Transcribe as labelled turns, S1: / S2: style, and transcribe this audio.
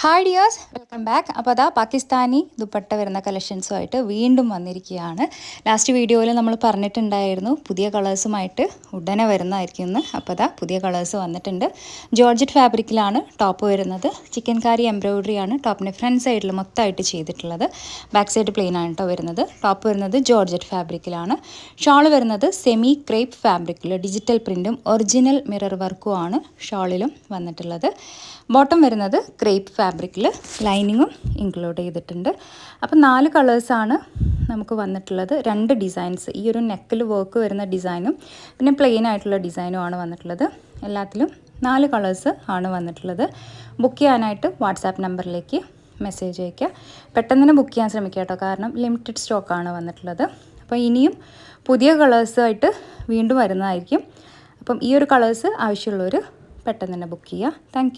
S1: Hi dears, welcome back. അപ്പോൾ അതാ പാകിസ്ഥാനി ദുപ്പട്ട വരുന്ന കളക്ഷൻസുമായിട്ട് വീണ്ടും വന്നിരിക്കുകയാണ്. ലാസ്റ്റ് വീഡിയോയിൽ നമ്മൾ പറഞ്ഞിട്ടുണ്ടായിരുന്നു പുതിയ കളേഴ്സുമായിട്ട് ഉടനെ വരുന്നതായിരിക്കും എന്ന്. അപ്പോൾ അതാ പുതിയ കളേഴ്സ് വന്നിട്ടുണ്ട്. ജോർജറ്റ് ഫാബ്രിക്കിലാണ് ടോപ്പ് വരുന്നത്. ചിക്കൻ കാരി എംബ്രോയിഡറിയാണ് ടോപ്പിൻ്റെ ഫ്രണ്ട് സൈഡിൽ മൊത്തമായിട്ട് ചെയ്തിട്ടുള്ളത്. ബാക്ക് സൈഡ് പ്ലെയിൻ ആണ് കേട്ടോ വരുന്നത്. ടോപ്പ് വരുന്നത് ജോർജറ്റ് ഫാബ്രിക്കിലാണ്. ഷാൾ വരുന്നത് സെമി ക്രേപ്പ് ഫാബ്രിക്കിൽ ഡിജിറ്റൽ പ്രിൻറ്റും ഒറിജിനൽ മിറർ വർക്കും ആണ് ഷാളിലും വന്നിട്ടുള്ളത്. ബോട്ടം വരുന്നത് ക്രേപ്പ് ഫാബ്രിക്കിൽ ലൈനിങ്ങും ഇൻക്ലൂഡ് ചെയ്തിട്ടുണ്ട്. അപ്പം 4 കളേഴ്സാണ് നമുക്ക് വന്നിട്ടുള്ളത്. 2 ഡിസൈൻസ്, ഈ ഒരു നെക്കിൽ വർക്ക് വരുന്ന ഡിസൈനും പിന്നെ പ്ലെയിൻ ആയിട്ടുള്ള ഡിസൈനും ആണ് വന്നിട്ടുള്ളത്. എല്ലാത്തിലും 4 കളേഴ്സ് ആണ് വന്നിട്ടുള്ളത്. ബുക്ക് ചെയ്യാനായിട്ട് വാട്സാപ്പ് നമ്പറിലേക്ക് മെസ്സേജ് അയയ്ക്കുക. പെട്ടെന്ന് തന്നെ ബുക്ക് ചെയ്യാൻ ശ്രമിക്കുക കേട്ടോ, കാരണം ലിമിറ്റഡ് സ്റ്റോക്കാണ് വന്നിട്ടുള്ളത്. അപ്പോൾ ഇനിയും പുതിയ കളേഴ്സായിട്ട് വീണ്ടും വരുന്നതായിരിക്കും. അപ്പം ഈ ഒരു കളേഴ്സ് ആവശ്യമുള്ളവർ പെട്ടെന്ന് തന്നെ ബുക്ക് ചെയ്യുക. താങ്ക്